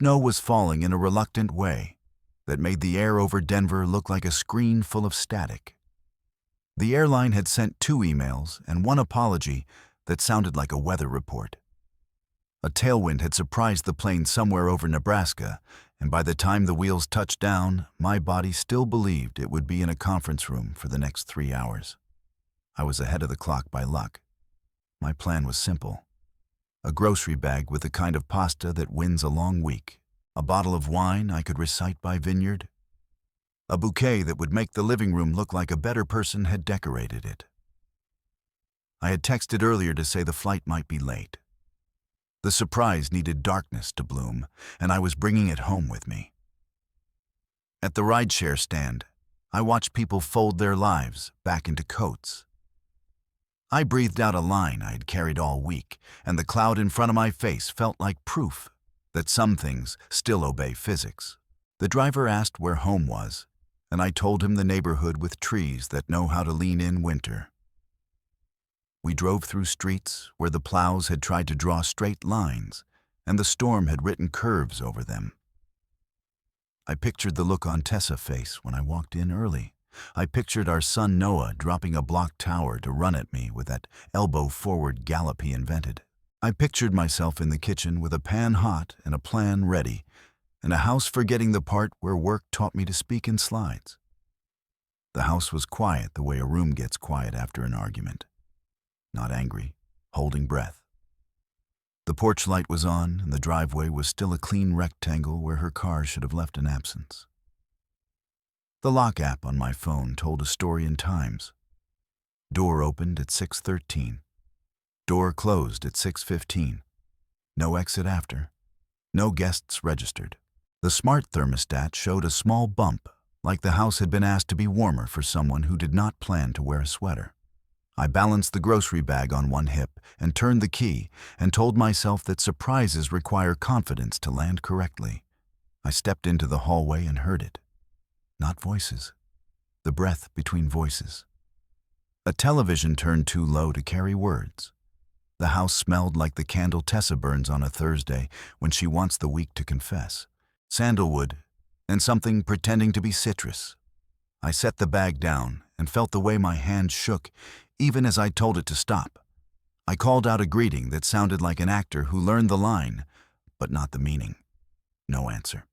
Snow was falling in a reluctant way that made the air over Denver look like a screen full of static. The airline had sent 2 emails and 1 apology that sounded like a weather report. A tailwind had surprised the plane somewhere over Nebraska, and by the time the wheels touched down, my body still believed it would be in a conference room for the next 3 hours. I was ahead of the clock by luck. My plan was simple. A grocery bag with the kind of pasta that wins a long week, a bottle of wine I could recite by Vineyard, a bouquet that would make the living room look like a better person had decorated it. I had texted earlier to say the flight might be late. The surprise needed darkness to bloom, and I was bringing it home with me. At the rideshare stand, I watched people fold their lives back into coats. I breathed out a line I had carried all week, and the cloud in front of my face felt like proof that some things still obey physics. The driver asked where home was, and I told him the neighborhood with trees that know how to lean in winter. We drove through streets where the plows had tried to draw straight lines, and the storm had written curves over them. I pictured the look on Tessa's face when I walked in early. I pictured our son Noah dropping a block tower to run at me with that elbow-forward gallop he invented. I pictured myself in the kitchen with a pan hot and a plan ready, and a house forgetting the part where work taught me to speak in slides. The house was quiet the way a room gets quiet after an argument. Not angry, holding breath. The porch light was on, and the driveway was still a clean rectangle where her car should have left an absence. The lock app on my phone told a story in times. Door opened at 6:13. Door closed at 6:15. No exit after. No guests registered. The smart thermostat showed a small bump, like the house had been asked to be warmer for someone who did not plan to wear a sweater. I balanced the grocery bag on one hip and turned the key and told myself that surprises require confidence to land correctly. I stepped into the hallway and heard it. Not voices. The breath between voices. A television turned too low to carry words. The house smelled like the candle Tessa burns on a Thursday when she wants the week to confess. Sandalwood and something pretending to be citrus. I set the bag down and felt the way my hand shook even as I told it to stop. I called out a greeting that sounded like an actor who learned the line, but not the meaning. No answer.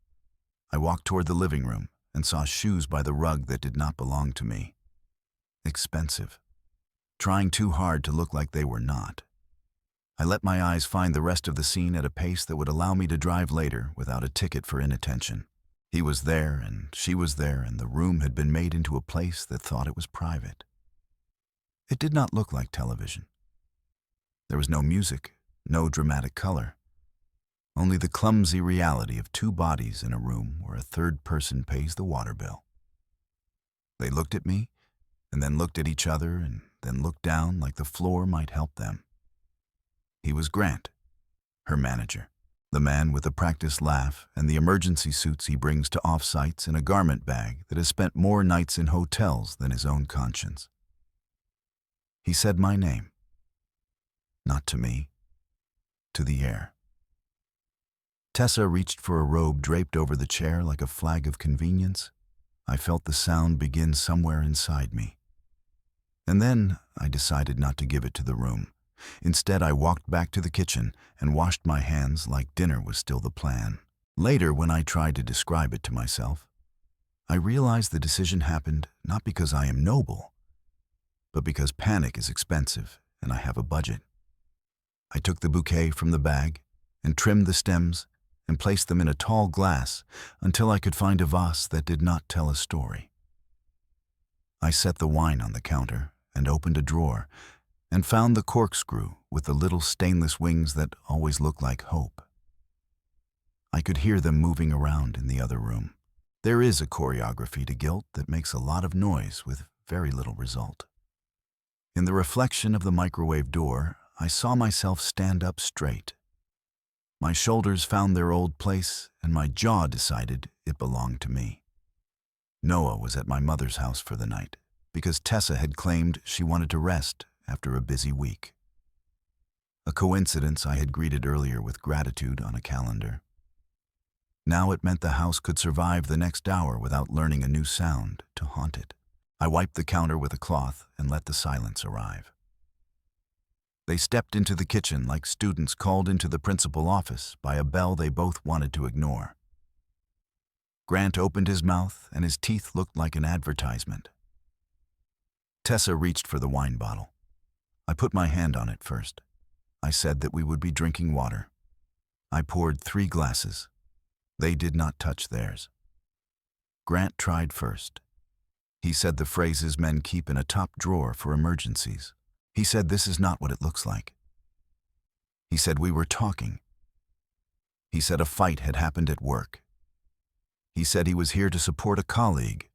I walked toward the living room and saw shoes by the rug that did not belong to me. Expensive. Trying too hard to look like they were not. I let my eyes find the rest of the scene at a pace that would allow me to drive later without a ticket for inattention. He was there and she was there, and the room had been made into a place that thought it was private. It did not look like television. There was no music, no dramatic color. Only the clumsy reality of 2 bodies in a room where a third person pays the water bill. They looked at me, and then looked at each other, and then looked down like the floor might help them. He was Grant, her manager, the man with the practiced laugh and the emergency suits he brings to off-sites in a garment bag that has spent more nights in hotels than his own conscience. He said my name. Not to me, to the air. Tessa reached for a robe draped over the chair like a flag of convenience. I felt the sound begin somewhere inside me. And then I decided not to give it to the room. Instead, I walked back to the kitchen and washed my hands like dinner was still the plan. Later, when I tried to describe it to myself, I realized the decision happened not because I am noble, but because panic is expensive and I have a budget. I took the bouquet from the bag and trimmed the stems and placed them in a tall glass until I could find a vase that did not tell a story. I set the wine on the counter and opened a drawer and found the corkscrew with the little stainless wings that always look like hope. I could hear them moving around in the other room. There is a choreography to guilt that makes a lot of noise with very little result. In the reflection of the microwave door, I saw myself stand up straight. My shoulders found their old place, and my jaw decided it belonged to me. Noah was at my mother's house for the night, because Tessa had claimed she wanted to rest after a busy week. A coincidence I had greeted earlier with gratitude on a calendar. Now it meant the house could survive the next hour without learning a new sound to haunt it. I wiped the counter with a cloth and let the silence arrive. They stepped into the kitchen like students called into the principal office by a bell they both wanted to ignore. Grant opened his mouth and his teeth looked like an advertisement. Tessa reached for the wine bottle. I put my hand on it first. I said that we would be drinking water. I poured 3 glasses. They did not touch theirs. Grant tried first. He said the phrases men keep in a top drawer for emergencies. He said this is not what it looks like. He said we were talking. He said a fight had happened at work. He said he was here to support a colleague.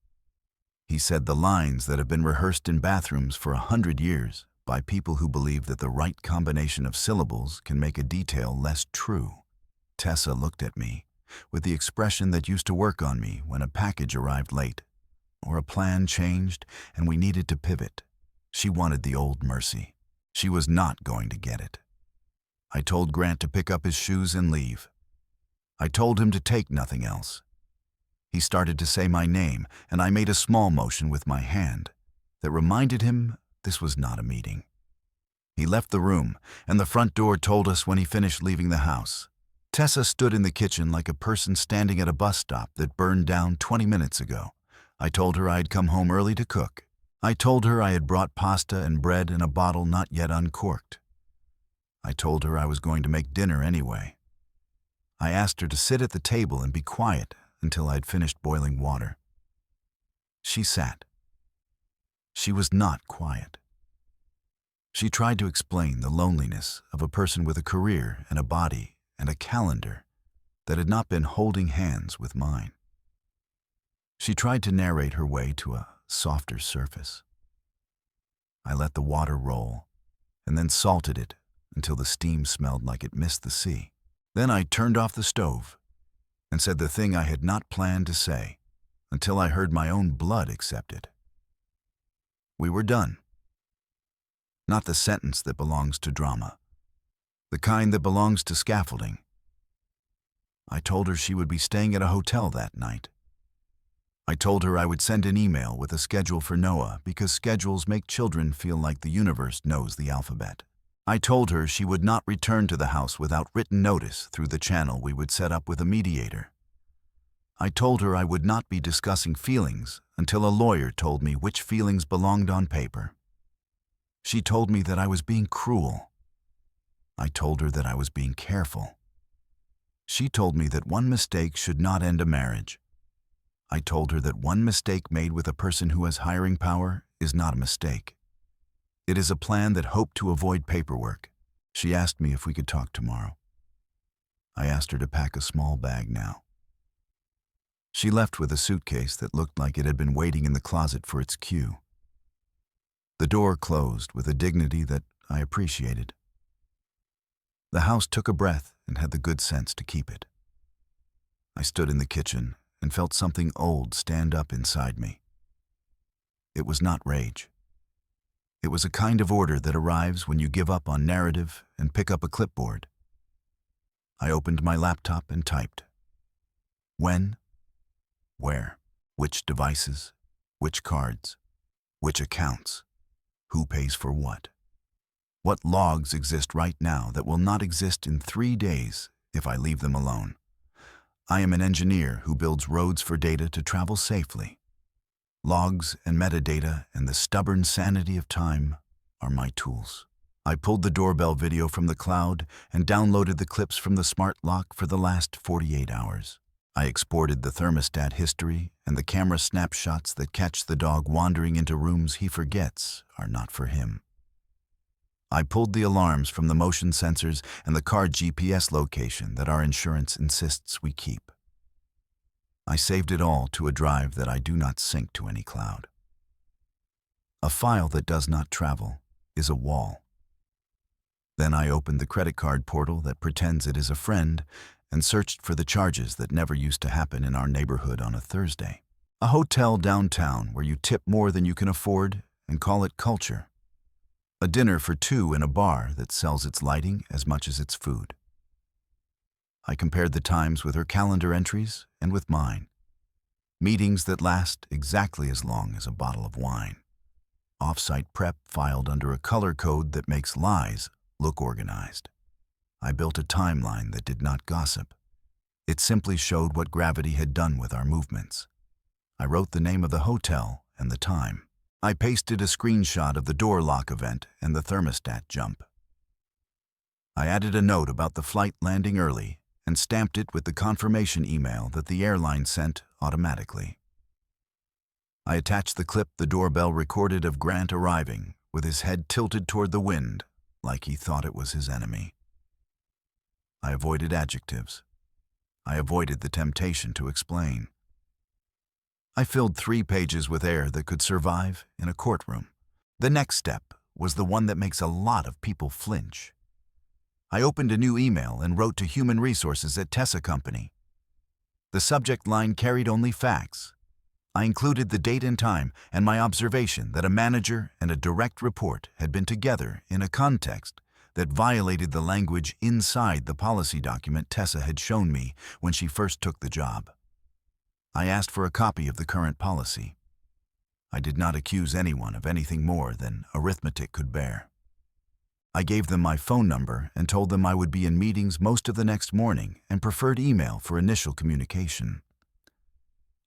He said the lines that have been rehearsed in bathrooms for 100 years by people who believe that the right combination of syllables can make a detail less true. Tessa looked at me with the expression that used to work on me when a package arrived late, or a plan changed and we needed to pivot. She wanted the old mercy. She was not going to get it. I told Grant to pick up his shoes and leave. I told him to take nothing else. He started to say my name, and I made a small motion with my hand that reminded him this was not a meeting. He left the room, and the front door told us when he finished leaving the house. Tessa stood in the kitchen like a person standing at a bus stop that burned down 20 minutes ago. I told her I had come home early to cook. I told her I had brought pasta and bread and a bottle not yet uncorked. I told her I was going to make dinner anyway. I asked her to sit at the table and be quiet until I had finished boiling water. She sat. She was not quiet. She tried to explain the loneliness of a person with a career and a body and a calendar that had not been holding hands with mine. She tried to narrate her way to a softer surface. I let the water roll and then salted it until the steam smelled like it missed the sea. Then I turned off the stove and said the thing I had not planned to say until I heard my own blood accept it. We were done. Not the sentence that belongs to drama, the kind that belongs to scaffolding. I told her she would be staying at a hotel that night. I told her I would send an email with a schedule for Noah because schedules make children feel like the universe knows the alphabet. I told her she would not return to the house without written notice through the channel we would set up with a mediator. I told her I would not be discussing feelings until a lawyer told me which feelings belonged on paper. She told me that I was being cruel. I told her that I was being careful. She told me that one mistake should not end a marriage. I told her that one mistake made with a person who has hiring power is not a mistake. It is a plan that hoped to avoid paperwork. She asked me if we could talk tomorrow. I asked her to pack a small bag now. She left with a suitcase that looked like it had been waiting in the closet for its cue. The door closed with a dignity that I appreciated. The house took a breath and had the good sense to keep it. I stood in the kitchen and felt something old stand up inside me. It was not rage. It was a kind of order that arrives when you give up on narrative and pick up a clipboard. I opened my laptop and typed. When? Where? Which devices? Which cards? Which accounts? Who pays for what? What logs exist right now that will not exist in 3 days if I leave them alone? I am an engineer who builds roads for data to travel safely. Logs and metadata and the stubborn sanity of time are my tools. I pulled the doorbell video from the cloud and downloaded the clips from the smart lock for the last 48 hours. I exported the thermostat history and the camera snapshots that catch the dog wandering into rooms he forgets are not for him. I pulled the alarms from the motion sensors and the car GPS location that our insurance insists we keep. I saved it all to a drive that I do not sync to any cloud. A file that does not travel is a wall. Then I opened the credit card portal that pretends it is a friend and searched for the charges that never used to happen in our neighborhood on a Thursday. A hotel downtown where you tip more than you can afford and call it culture. A dinner for 2 in a bar that sells its lighting as much as its food. I compared the times with her calendar entries and with mine. Meetings that last exactly as long as a bottle of wine. Off-site prep filed under a color code that makes lies look organized. I built a timeline that did not gossip. It simply showed what gravity had done with our movements. I wrote the name of the hotel and the time. I pasted a screenshot of the door lock event and the thermostat jump. I added a note about the flight landing early and stamped it with the confirmation email that the airline sent automatically. I attached the clip the doorbell recorded of Grant arriving with his head tilted toward the wind like he thought it was his enemy. I avoided adjectives. I avoided the temptation to explain. I filled 3 pages with air that could survive in a courtroom. The next step was the one that makes a lot of people flinch. I opened a new email and wrote to Human Resources at Tessa Company. The subject line carried only facts. I included the date and time and my observation that a manager and a direct report had been together in a context that violated the language inside the policy document Tessa had shown me when she first took the job. I asked for a copy of the current policy. I did not accuse anyone of anything more than arithmetic could bear. I gave them my phone number and told them I would be in meetings most of the next morning and preferred email for initial communication.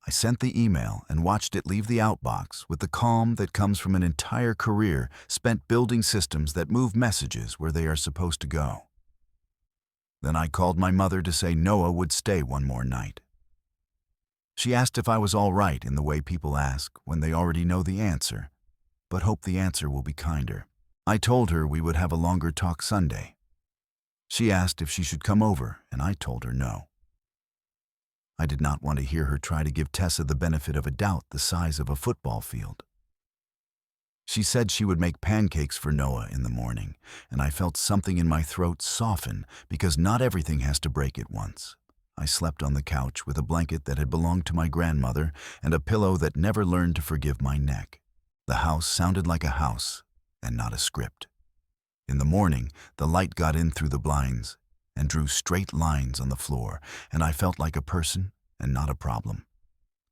I sent the email and watched it leave the outbox with the calm that comes from an entire career spent building systems that move messages where they are supposed to go. Then I called my mother to say Noah would stay one more night. She asked if I was all right in the way people ask when they already know the answer, but hope the answer will be kinder. I told her we would have a longer talk Sunday. She asked if she should come over, and I told her no. I did not want to hear her try to give Tessa the benefit of a doubt the size of a football field. She said she would make pancakes for Noah in the morning, and I felt something in my throat soften because not everything has to break at once. I slept on the couch with a blanket that had belonged to my grandmother and a pillow that never learned to forgive my neck. The house sounded like a house and not a script. In the morning, the light got in through the blinds and drew straight lines on the floor, and I felt like a person and not a problem.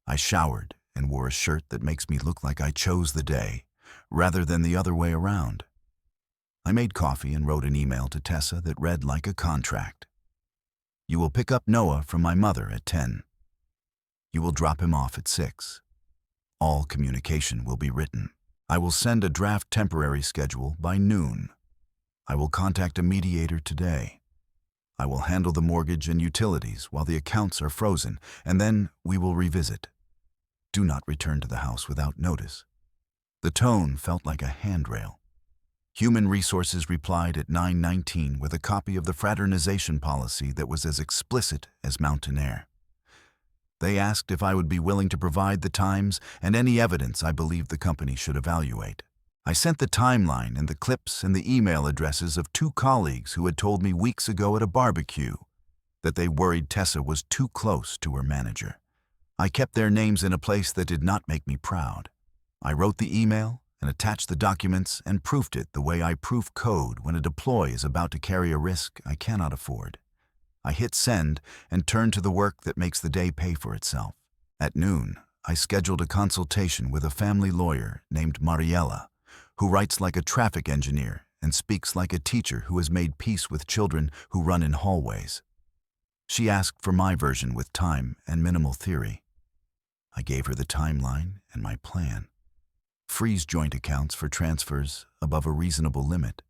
I showered and wore a shirt that makes me look like I chose the day, rather than the other way around. I made coffee and wrote an email to Tessa that read like a contract. You will pick up Noah from my mother at 10. You will drop him off at 6. All communication will be written. I will send a draft temporary schedule by noon. I will contact a mediator today. I will handle the mortgage and utilities while the accounts are frozen, and then we will revisit. Do not return to the house without notice. The tone felt like a handrail. Human Resources replied at 9:19 with a copy of the fraternization policy that was as explicit as mountain air. They asked if I would be willing to provide the times and any evidence I believed the company should evaluate. I sent the timeline and the clips and the email addresses of 2 colleagues who had told me weeks ago at a barbecue that they worried Tessa was too close to her manager. I kept their names in a place that did not make me proud. I wrote the email and attached the documents and proofed it the way I proof code when a deploy is about to carry a risk I cannot afford. I hit send and turned to the work that makes the day pay for itself. At noon, I scheduled a consultation with a family lawyer named Mariella, who writes like a traffic engineer and speaks like a teacher who has made peace with children who run in hallways. She asked for my version with time and minimal theory. I gave her the timeline and my plan. Freeze joint accounts for transfers above a reasonable limit.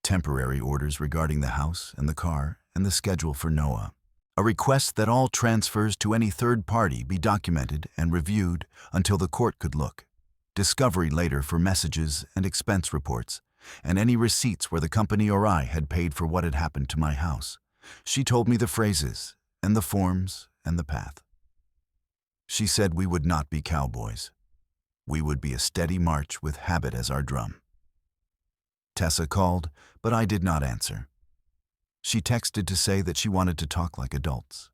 Temporary orders regarding the house and the car and the schedule for Noah. A request that all transfers to any third party be documented and reviewed until the court could look. Discovery later for messages and expense reports, and any receipts where the company or I had paid for what had happened to my house. She told me the phrases and the forms and the path. She said we would not be cowboys. We would be a steady march with habit as our drum. Tessa called, but I did not answer. She texted to say that she wanted to talk like adults.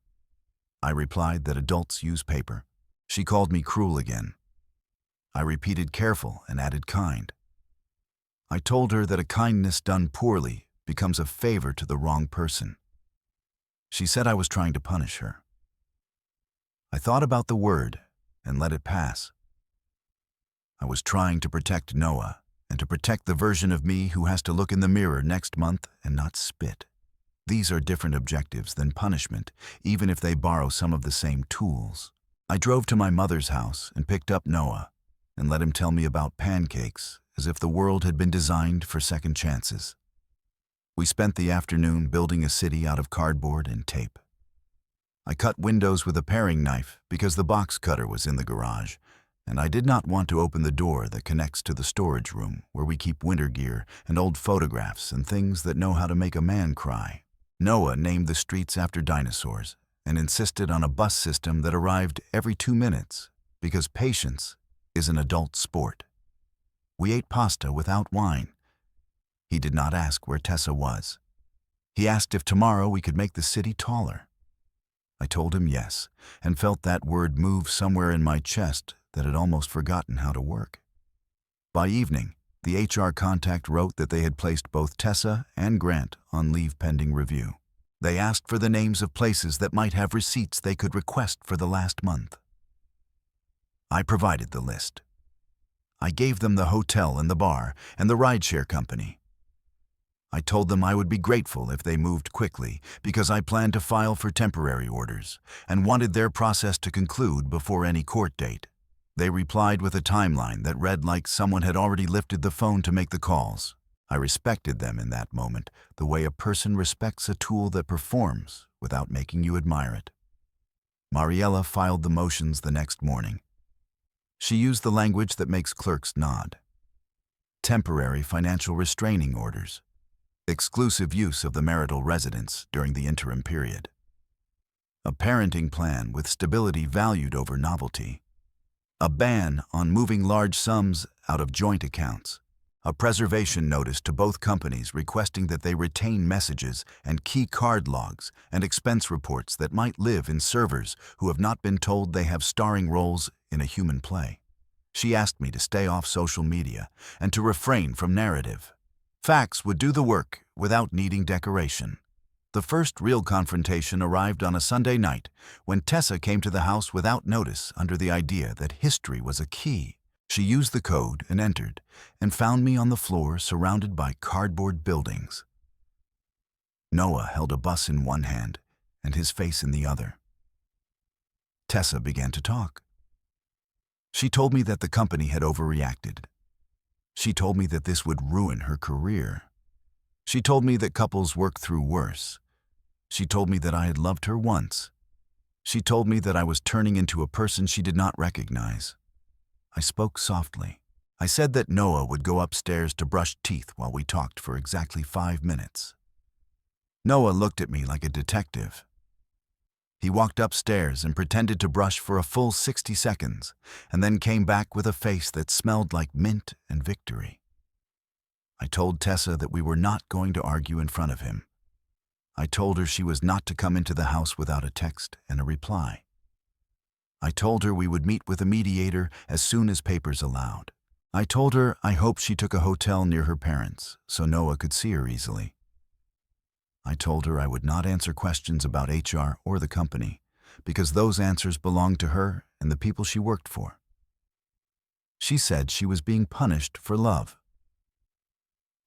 I replied that adults use paper. She called me cruel again. I repeated careful and added kind. I told her that a kindness done poorly becomes a favor to the wrong person. She said I was trying to punish her. I thought about the word and let it pass. I was trying to protect Noah and to protect the version of me who has to look in the mirror next month and not spit. These are different objectives than punishment, even if they borrow some of the same tools. I drove to my mother's house and picked up Noah and let him tell me about pancakes as if the world had been designed for second chances. We spent the afternoon building a city out of cardboard and tape. I cut windows with a paring knife because the box cutter was in the garage, and I did not want to open the door that connects to the storage room where we keep winter gear and old photographs and things that know how to make a man cry. Noah named the streets after dinosaurs and insisted on a bus system that arrived every 2 minutes because patience is an adult sport. We ate pasta without wine. He did not ask where Tessa was. He asked if tomorrow we could make the city taller. I told him yes, and felt that word move somewhere in my chest that had almost forgotten how to work. By evening, the HR contact wrote that they had placed both Tessa and Grant on leave pending review. They asked for the names of places that might have receipts they could request for the last month. I provided the list. I gave them the hotel and the bar and the rideshare company. I told them I would be grateful if they moved quickly because I planned to file for temporary orders and wanted their process to conclude before any court date. They replied with a timeline that read like someone had already lifted the phone to make the calls. I respected them in that moment, the way a person respects a tool that performs without making you admire it. Mariella filed the motions the next morning. She used the language that makes clerks nod. Temporary financial restraining orders. Exclusive use of the marital residence during the interim period. A parenting plan with stability valued over novelty. A ban on moving large sums out of joint accounts. A preservation notice to both companies requesting that they retain messages and key card logs and expense reports that might live in servers who have not been told they have starring roles in a human play. She asked me to stay off social media and to refrain from narrative. Facts would do the work without needing decoration. The first real confrontation arrived on a Sunday night when Tessa came to the house without notice under the idea that history was a key. She used the code and entered, and found me on the floor surrounded by cardboard buildings. Noah held a bus in one hand and his face in the other. Tessa began to talk. She told me that the company had overreacted. She told me that this would ruin her career. She told me that couples work through worse. She told me that I had loved her once. She told me that I was turning into a person she did not recognize. I spoke softly. I said that Noah would go upstairs to brush teeth while we talked for exactly 5 minutes. Noah looked at me like a detective. He walked upstairs and pretended to brush for a full 60 seconds, and then came back with a face that smelled like mint and victory. I told Tessa that we were not going to argue in front of him. I told her she was not to come into the house without a text and a reply. I told her we would meet with a mediator as soon as papers allowed. I told her I hoped she took a hotel near her parents so Noah could see her easily. I told her I would not answer questions about HR or the company because those answers belonged to her and the people she worked for. She said she was being punished for love.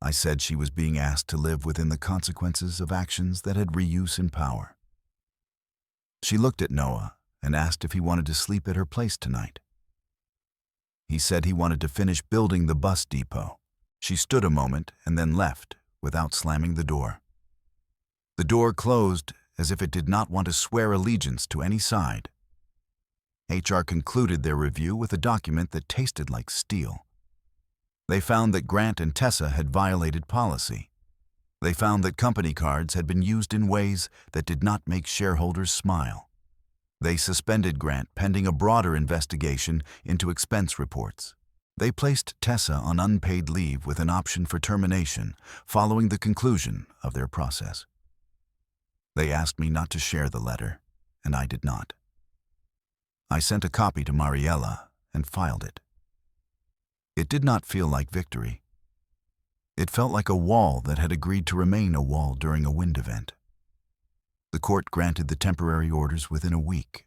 I said she was being asked to live within the consequences of actions that had reuse in power. She looked at Noah and asked if he wanted to sleep at her place tonight. He said he wanted to finish building the bus depot. She stood a moment and then left without slamming the door. The door closed as if it did not want to swear allegiance to any side. HR concluded their review with a document that tasted like steel. They found that Grant and Tessa had violated policy. They found that company cards had been used in ways that did not make shareholders smile. They suspended Grant pending a broader investigation into expense reports. They placed Tessa on unpaid leave with an option for termination following the conclusion of their process. They asked me not to share the letter, and I did not. I sent a copy to Mariella and filed it. It did not feel like victory. It felt like a wall that had agreed to remain a wall during a wind event. The court granted the temporary orders within a week.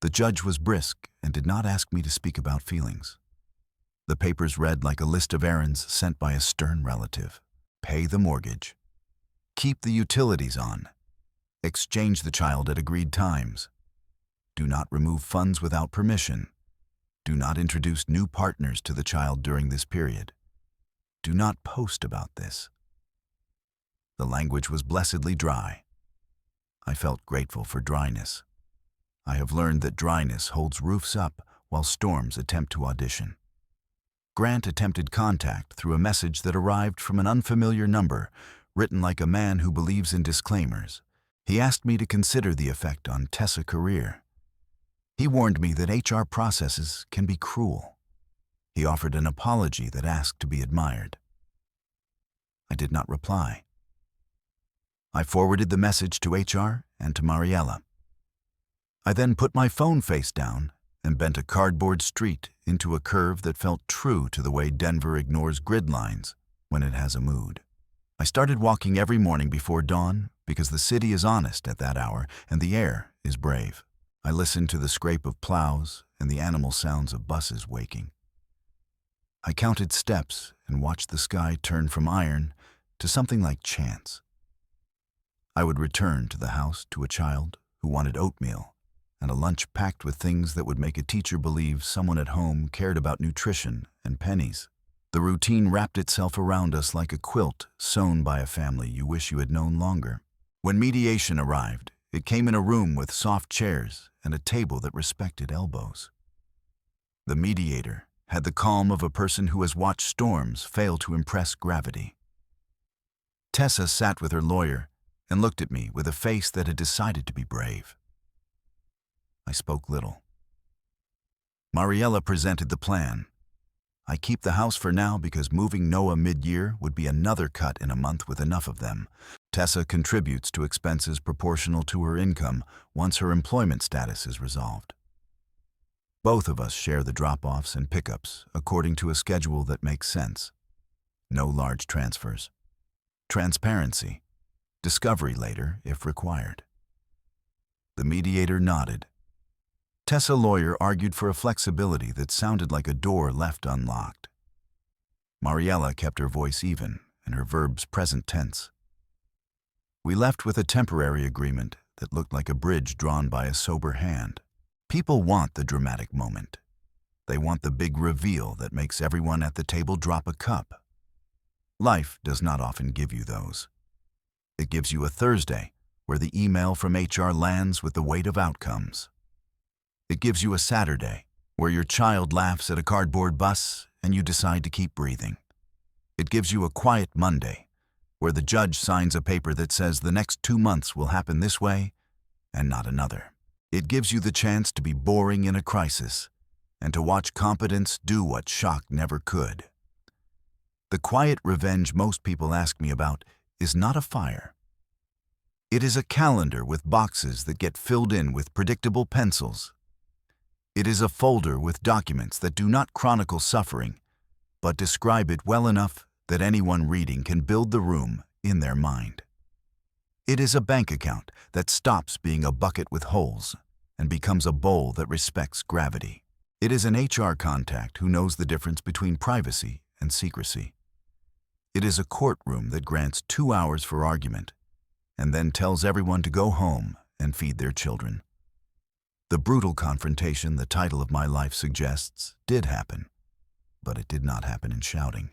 The judge was brisk and did not ask me to speak about feelings. The papers read like a list of errands sent by a stern relative. Pay the mortgage. Keep the utilities on. Exchange the child at agreed times. Do not remove funds without permission. Do not introduce new partners to the child during this period. Do not post about this. The language was blessedly dry. I felt grateful for dryness. I have learned that dryness holds roofs up while storms attempt to audition. Grant attempted contact through a message that arrived from an unfamiliar number, written like a man who believes in disclaimers. He asked me to consider the effect on Tessa's career. He warned me that HR processes can be cruel. He offered an apology that asked to be admired. I did not reply. I forwarded the message to HR and to Mariella. I then put my phone face down and bent a cardboard street into a curve that felt true to the way Denver ignores grid lines when it has a mood. I started walking every morning before dawn because the city is honest at that hour and the air is brave. I listened to the scrape of plows and the animal sounds of buses waking. I counted steps and watched the sky turn from iron to something like chance. I would return to the house to a child who wanted oatmeal and a lunch packed with things that would make a teacher believe someone at home cared about nutrition and pennies. The routine wrapped itself around us like a quilt sewn by a family you wish you had known longer. When mediation arrived, it came in a room with soft chairs and a table that respected elbows. The mediator had the calm of a person who has watched storms fail to impress gravity. Tessa sat with her lawyer and looked at me with a face that had decided to be brave. I spoke little. Mariella presented the plan. I keep the house for now because moving Noah mid-year would be another cut in a month with enough of them. Tessa contributes to expenses proportional to her income once her employment status is resolved. Both of us share the drop-offs and pickups according to a schedule that makes sense. No large transfers. Transparency. Discovery later if required. The mediator nodded. Tessa's lawyer argued for a flexibility that sounded like a door left unlocked. Mariella kept her voice even and her verbs present tense. We left with a temporary agreement that looked like a bridge drawn by a sober hand. People want the dramatic moment. They want the big reveal that makes everyone at the table drop a cup. Life does not often give you those. It gives you a Thursday where the email from HR lands with the weight of outcomes. It gives you a Saturday where your child laughs at a cardboard bus and you decide to keep breathing. It gives you a quiet Monday where the judge signs a paper that says the next 2 months will happen this way and not another. It gives you the chance to be boring in a crisis and to watch competence do what shock never could. The quiet revenge most people ask me about is not a fire. It is a calendar with boxes that get filled in with predictable pencils. It is a folder with documents that do not chronicle suffering, but describe it well enough that anyone reading can build the room in their mind. It is a bank account that stops being a bucket with holes and becomes a bowl that respects gravity. It is an HR contact who knows the difference between privacy and secrecy. It is a courtroom that grants 2 hours for argument and then tells everyone to go home and feed their children. The brutal confrontation the title of my life suggests did happen, but it did not happen in shouting.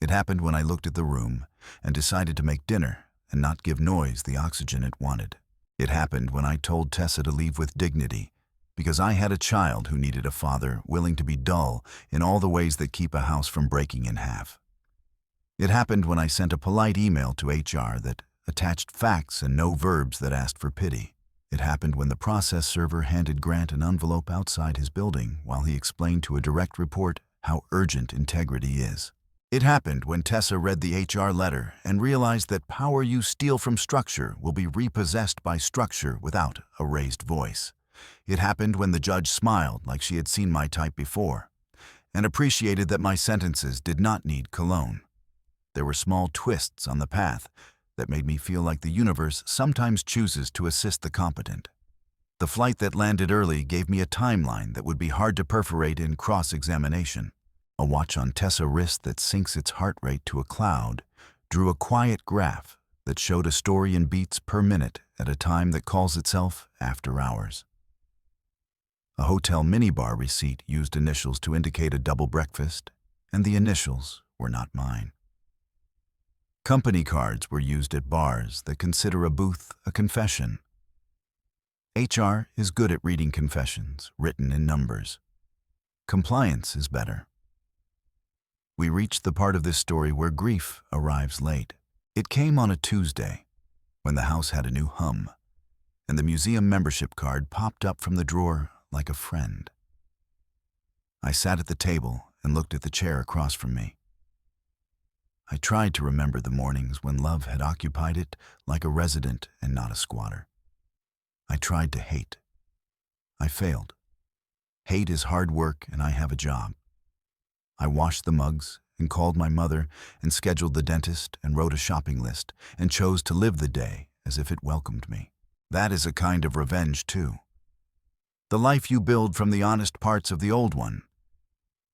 It happened when I looked at the room and decided to make dinner and not give noise the oxygen it wanted. It happened when I told Tessa to leave with dignity because I had a child who needed a father willing to be dull in all the ways that keep a house from breaking in half. It happened when I sent a polite email to HR that attached facts and no verbs that asked for pity. It happened when the process server handed Grant an envelope outside his building while he explained to a direct report how urgent integrity is. It happened when Tessa read the HR letter and realized that power you steal from structure will be repossessed by structure without a raised voice. It happened when the judge smiled like she had seen my type before and appreciated that my sentences did not need cologne. There were small twists on the path, that made me feel like the universe sometimes chooses to assist the competent. The flight that landed early gave me a timeline that would be hard to perforate in cross-examination. A watch on Tessa's wrist that syncs its heart rate to a cloud drew a quiet graph that showed a story in beats per minute at a time that calls itself after hours. A hotel minibar receipt used initials to indicate a double breakfast, and the initials were not mine. Company cards were used at bars that consider a booth a confession. HR is good at reading confessions written in numbers. Compliance is better. We reached the part of this story where grief arrives late. It came on a Tuesday, when the house had a new hum, and the museum membership card popped up from the drawer like a friend. I sat at the table and looked at the chair across from me. I tried to remember the mornings when love had occupied it like a resident and not a squatter. I tried to hate. I failed. Hate is hard work and I have a job. I washed the mugs and called my mother and scheduled the dentist and wrote a shopping list and chose to live the day as if it welcomed me. That is a kind of revenge too. The life you build from the honest parts of the old one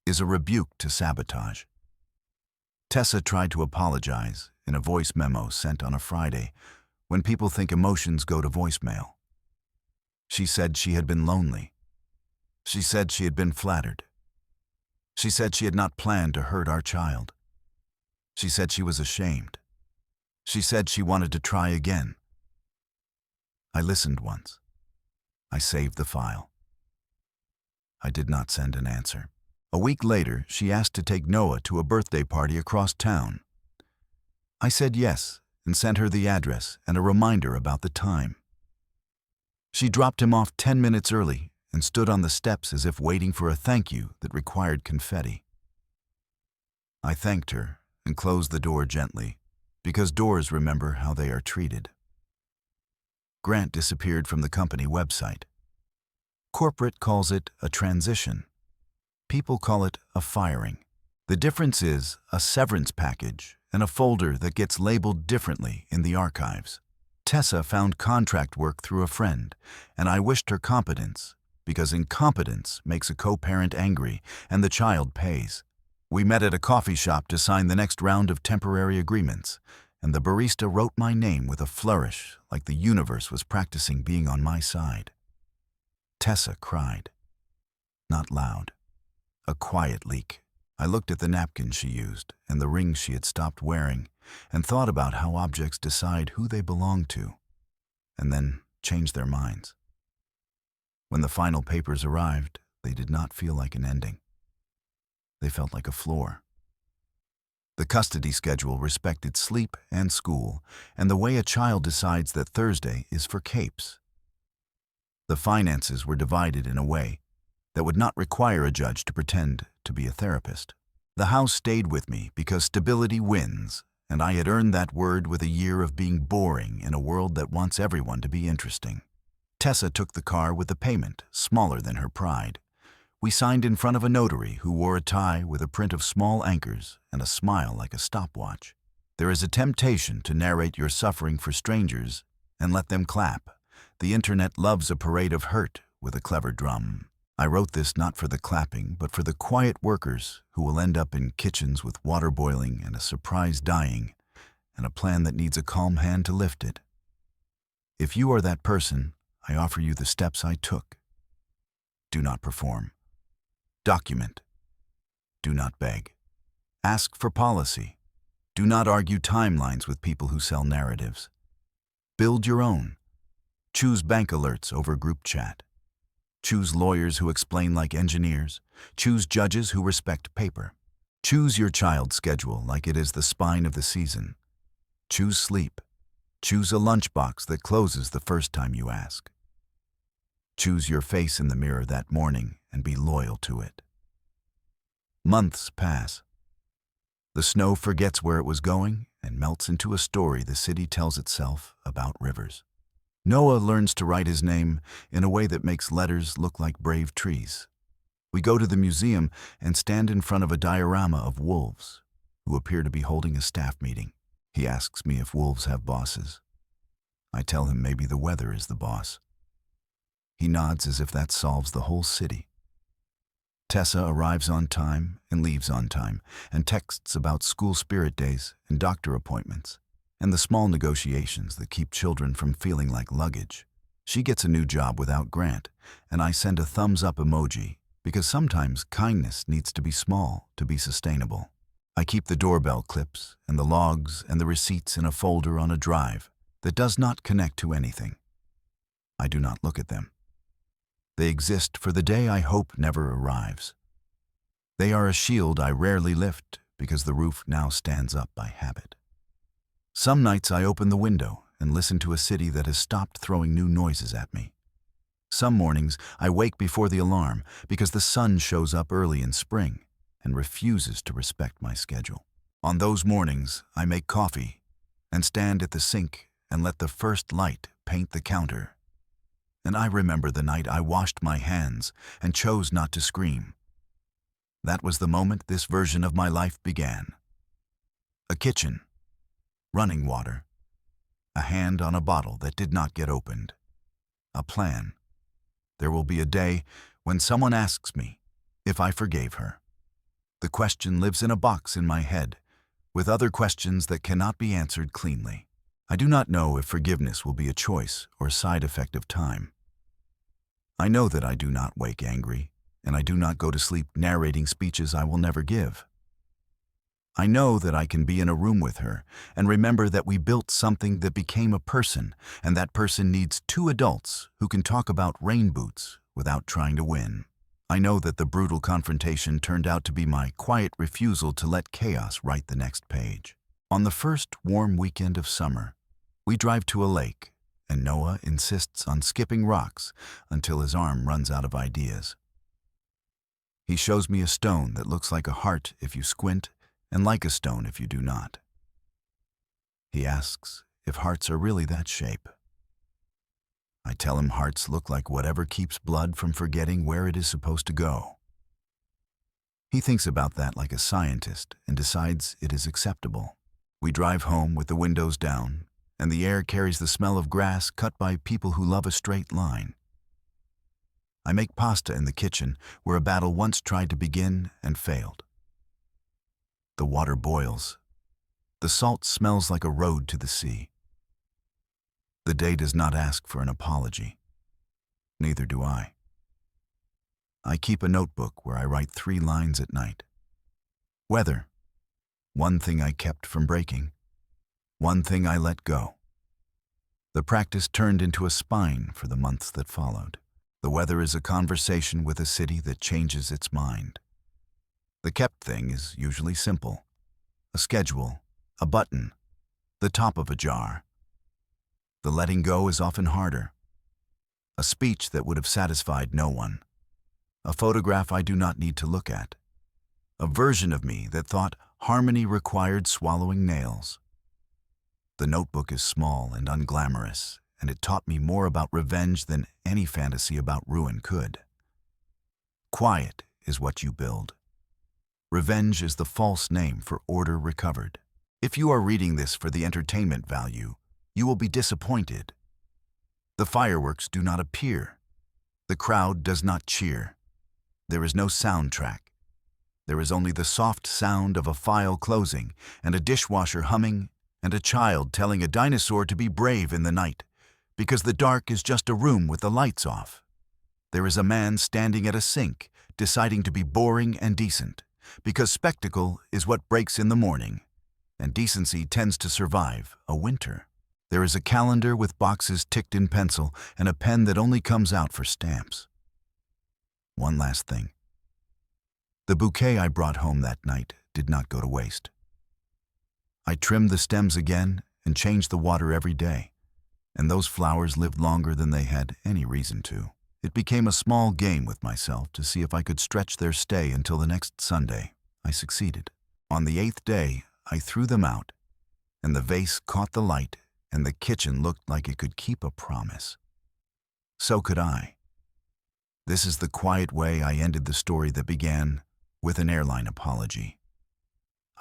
is a rebuke to sabotage. Tessa tried to apologize in a voice memo sent on a Friday when people think emotions go to voicemail. She said she had been lonely. She said she had been flattered. She said she had not planned to hurt our child. She said she was ashamed. She said she wanted to try again. I listened once. I saved the file. I did not send an answer. A week later, she asked to take Noah to a birthday party across town. I said yes and sent her the address and a reminder about the time. She dropped him off 10 minutes early and stood on the steps as if waiting for a thank you that required confetti. I thanked her and closed the door gently, because doors remember how they are treated. Grant disappeared from the company website. Corporate calls it a transition. People call it a firing. The difference is a severance package and a folder that gets labeled differently in the archives. Tessa found contract work through a friend, and I wished her competence, because incompetence makes a co-parent angry and the child pays. We met at a coffee shop to sign the next round of temporary agreements, and the barista wrote my name with a flourish like the universe was practicing being on my side. Tessa cried. Not loud. A quiet leak. I looked at the napkin she used and the ring she had stopped wearing and thought about how objects decide who they belong to, and then change their minds. When the final papers arrived, they did not feel like an ending. They felt like a floor. The custody schedule respected sleep and school and the way a child decides that Thursday is for capes. The finances were divided in a way that would not require a judge to pretend to be a therapist. The house stayed with me because stability wins, and I had earned that word with a year of being boring in a world that wants everyone to be interesting. Tessa took the car with a payment smaller than her pride. We signed in front of a notary who wore a tie with a print of small anchors and a smile like a stopwatch. There is a temptation to narrate your suffering for strangers and let them clap. The internet loves a parade of hurt with a clever drum. I wrote this not for the clapping, but for the quiet workers who will end up in kitchens with water boiling and a surprise dying, and a plan that needs a calm hand to lift it. If you are that person, I offer you the steps I took. Do not perform. Document. Do not beg. Ask for policy. Do not argue timelines with people who sell narratives. Build your own. Choose bank alerts over group chat. Choose lawyers who explain like engineers. Choose judges who respect paper. Choose your child's schedule like it is the spine of the season. Choose sleep. Choose a lunchbox that closes the first time you ask. Choose your face in the mirror that morning and be loyal to it. Months pass. The snow forgets where it was going and melts into a story the city tells itself about rivers. Noah learns to write his name in a way that makes letters look like brave trees. We go to the museum and stand in front of a diorama of wolves who appear to be holding a staff meeting. He asks me if wolves have bosses. I tell him maybe the weather is the boss. He nods as if that solves the whole city. Tessa arrives on time and leaves on time, and texts about school spirit days and doctor appointments, and the small negotiations that keep children from feeling like luggage. She gets a new job without Grant, and I send a thumbs-up emoji, because sometimes kindness needs to be small to be sustainable. I keep the doorbell clips and the logs and the receipts in a folder on a drive that does not connect to anything. I do not look at them. They exist for the day I hope never arrives. They are a shield I rarely lift because the roof now stands up by habit. Some nights I open the window and listen to a city that has stopped throwing new noises at me. Some mornings I wake before the alarm because the sun shows up early in spring and refuses to respect my schedule. On those mornings, I make coffee and stand at the sink and let the first light paint the counter. And I remember the night I washed my hands and chose not to scream. That was the moment this version of my life began. A kitchen, running water, a hand on a bottle that did not get opened, a plan. There will be a day when someone asks me if I forgave her. The question lives in a box in my head, with other questions that cannot be answered cleanly. I do not know if forgiveness will be a choice or a side effect of time. I know that I do not wake angry, and I do not go to sleep narrating speeches I will never give. I know that I can be in a room with her and remember that we built something that became a person, and that person needs two adults who can talk about rain boots without trying to win. I know that the brutal confrontation turned out to be my quiet refusal to let chaos write the next page. On the first warm weekend of summer, we drive to a lake, and Noah insists on skipping rocks until his arm runs out of ideas. He shows me a stone that looks like a heart if you squint and like a stone if you do not. He asks if hearts are really that shape. I tell him hearts look like whatever keeps blood from forgetting where it is supposed to go. He thinks about that like a scientist and decides it is acceptable. We drive home with the windows down, and the air carries the smell of grass cut by people who love a straight line. I make pasta in the kitchen where a battle once tried to begin and failed. The water boils. The salt smells like a road to the sea. The day does not ask for an apology. Neither do I. I keep a notebook where I write 3 lines at night. Weather. One thing I kept from breaking. One thing I let go. The practice turned into a spine for the months that followed. The weather is a conversation with a city that changes its mind. The kept thing is usually simple. A schedule, a button, the top of a jar. The letting go is often harder. A speech that would have satisfied no one. A photograph I do not need to look at. A version of me that thought harmony required swallowing nails. The notebook is small and unglamorous, and it taught me more about revenge than any fantasy about ruin could. Quiet is what you build. Revenge is the false name for order recovered. If you are reading this for the entertainment value, you will be disappointed. The fireworks do not appear. The crowd does not cheer. There is no soundtrack. There is only the soft sound of a file closing and a dishwasher humming and a child telling a dinosaur to be brave in the night, because the dark is just a room with the lights off. There is a man standing at a sink, deciding to be boring and decent, because spectacle is what breaks in the morning, and decency tends to survive a winter. There is a calendar with boxes ticked in pencil and a pen that only comes out for stamps. One last thing. The bouquet I brought home that night did not go to waste. I trimmed the stems again and changed the water every day, and those flowers lived longer than they had any reason to. It became a small game with myself to see if I could stretch their stay until the next Sunday. I succeeded. On the 8th day, I threw them out, and the vase caught the light, and the kitchen looked like it could keep a promise. So could I. This is the quiet way I ended the story that began with an airline apology.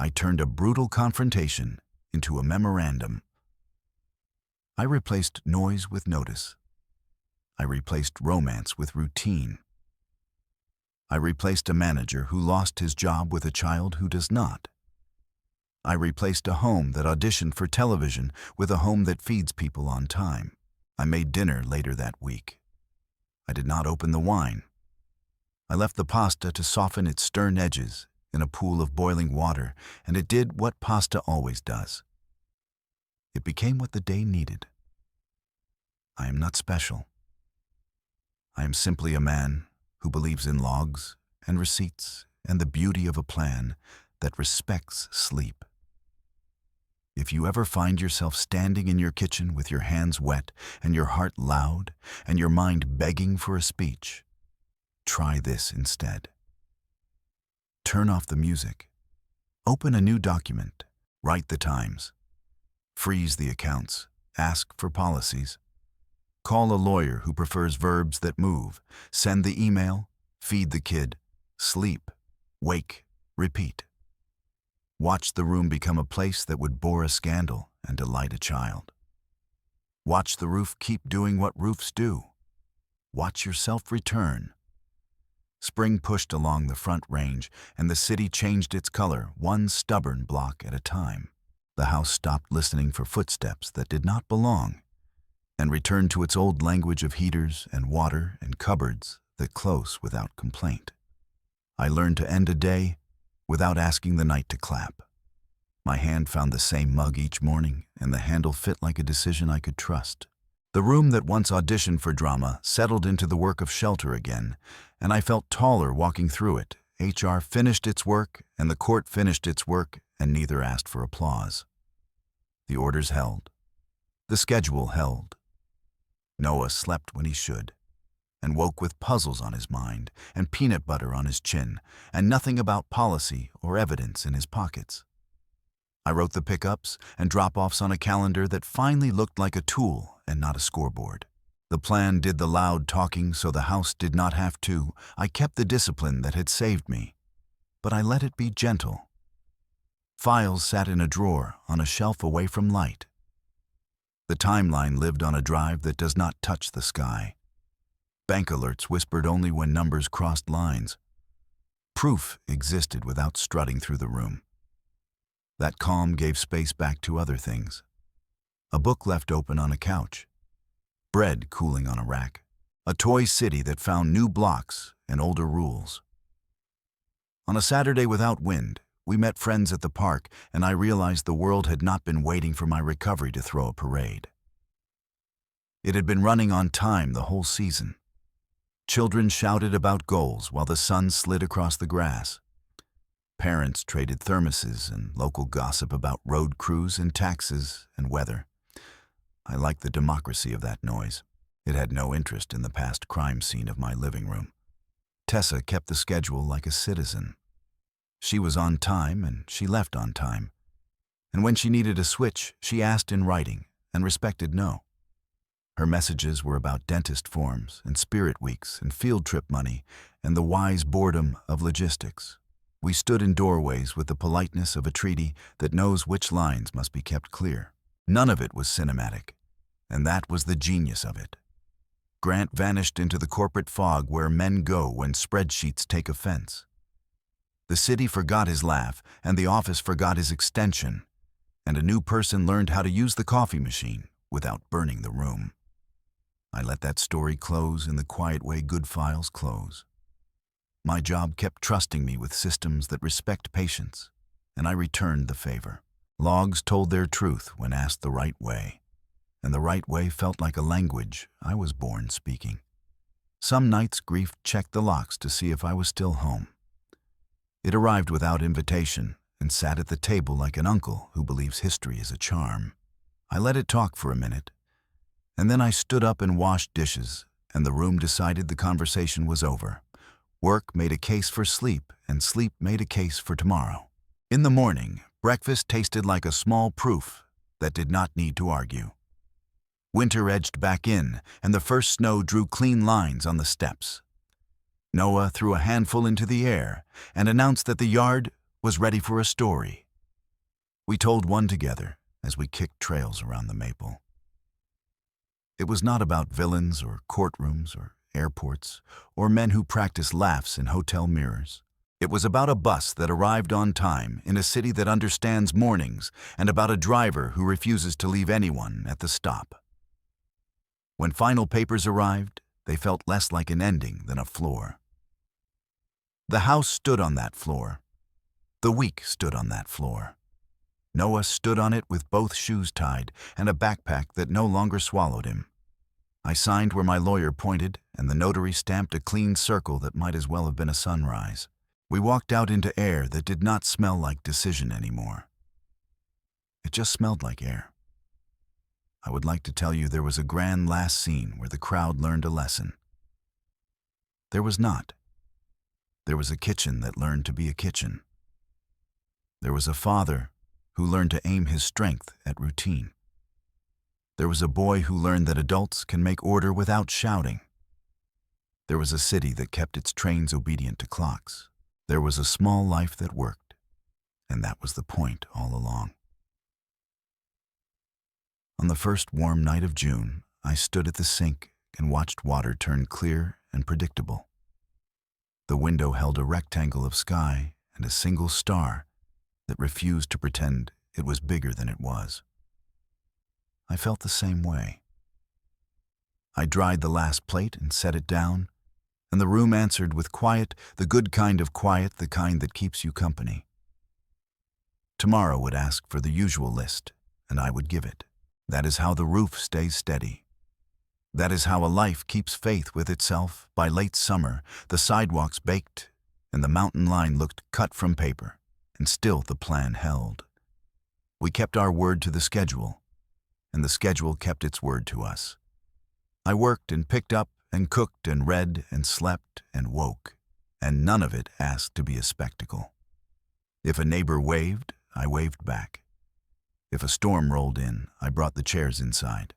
I turned a brutal confrontation into a memorandum. I replaced noise with notice. I replaced romance with routine. I replaced a manager who lost his job with a child who does not. I replaced a home that auditioned for television with a home that feeds people on time. I made dinner later that week. I did not open the wine. I left the pasta to soften its stern edges in a pool of boiling water, and it did what pasta always does. It became what the day needed. I am not special. I am simply a man who believes in logs and receipts and the beauty of a plan that respects sleep. If you ever find yourself standing in your kitchen with your hands wet and your heart loud and your mind begging for a speech, try this instead. Turn off the music. Open a new document. Write the times. Freeze the accounts. Ask for policies. Call a lawyer who prefers verbs that move. Send the email. Feed the kid. Sleep. Wake. Repeat. Watch the room become a place that would bore a scandal and delight a child. Watch the roof keep doing what roofs do. Watch yourself return. Spring pushed along the front range, and the city changed its color one stubborn block at a time. The house stopped listening for footsteps that did not belong, and returned to its old language of heaters and water and cupboards that close without complaint. I learned to end a day without asking the night to clap. My hand found the same mug each morning, and the handle fit like a decision I could trust. The room that once auditioned for drama settled into the work of shelter again, and I felt taller walking through it. HR finished its work, and the court finished its work, and neither asked for applause. The orders held. The schedule held. Noah slept when he should, and woke with puzzles on his mind and peanut butter on his chin and nothing about policy or evidence in his pockets. I wrote the pickups and drop-offs on a calendar that finally looked like a tool and not a scoreboard. The plan did the loud talking so the house did not have to. I kept the discipline that had saved me, but I let it be gentle. Files sat in a drawer on a shelf away from light. The timeline lived on a drive that does not touch the sky. Bank alerts whispered only when numbers crossed lines. Proof existed without strutting through the room. That calm gave space back to other things. A book left open on a couch. Bread cooling on a rack. A toy city that found new blocks and older rules. On a Saturday without wind, we met friends at the park, and I realized the world had not been waiting for my recovery to throw a parade. It had been running on time the whole season. Children shouted about goals while the sun slid across the grass. Parents traded thermoses and local gossip about road crews and taxes and weather. I liked the democracy of that noise. It had no interest in the past crime scene of my living room. Tessa kept the schedule like a citizen. She was on time and she left on time. And when she needed a switch, she asked in writing and respected no. Her messages were about dentist forms and spirit weeks and field trip money and the wise boredom of logistics. We stood in doorways with the politeness of a treaty that knows which lines must be kept clear. None of it was cinematic, and that was the genius of it. Grant vanished into the corporate fog where men go when spreadsheets take offense. The city forgot his laugh, and the office forgot his extension, and a new person learned how to use the coffee machine without burning the room. I let that story close in the quiet way good files close. My job kept trusting me with systems that respect patience, and I returned the favor. Logs told their truth when asked the right way, and the right way felt like a language I was born speaking. Some nights grief checked the locks to see if I was still home. It arrived without invitation and sat at the table like an uncle who believes history is a charm. I let it talk for a minute, and then I stood up and washed dishes, and the room decided the conversation was over. Work made a case for sleep, and sleep made a case for tomorrow. In the morning, breakfast tasted like a small proof that did not need to argue. Winter edged back in, and the first snow drew clean lines on the steps. Noah threw a handful into the air and announced that the yard was ready for a story. We told one together, as we kicked trails around the maple. It was not about villains or courtrooms or airports or men who practice laughs in hotel mirrors. It was about a bus that arrived on time in a city that understands mornings and about a driver who refuses to leave anyone at the stop. When final papers arrived, they felt less like an ending than a floor. The house stood on that floor. The week stood on that floor. Noah stood on it with both shoes tied and a backpack that no longer swallowed him. I signed where my lawyer pointed, and the notary stamped a clean circle that might as well have been a sunrise. We walked out into air that did not smell like decision anymore. It just smelled like air. I would like to tell you there was a grand last scene where the crowd learned a lesson. There was not. There was a kitchen that learned to be a kitchen. There was a father who learned to aim his strength at routine. There was a boy who learned that adults can make order without shouting. There was a city that kept its trains obedient to clocks. There was a small life that worked, and that was the point all along. On the first warm night of June, I stood at the sink and watched water turn clear and predictable. The window held a rectangle of sky and a single star that refused to pretend it was bigger than it was. I felt the same way. I dried the last plate and set it down, and the room answered with quiet, the good kind of quiet, the kind that keeps you company. Tomorrow would ask for the usual list, and I would give it. That is how the roof stays steady. That is how a life keeps faith with itself. By late summer, the sidewalks baked, and the mountain line looked cut from paper, and still the plan held. We kept our word to the schedule, and the schedule kept its word to us. I worked and picked up and cooked and read and slept and woke, and none of it asked to be a spectacle. If a neighbor waved, I waved back. If a storm rolled in, I brought the chairs inside.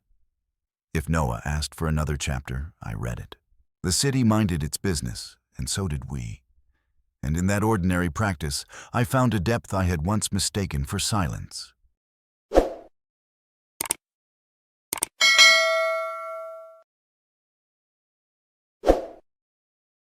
If Noah asked for another chapter, I read it. The city minded its business, and so did we. And in that ordinary practice, I found a depth I had once mistaken for silence.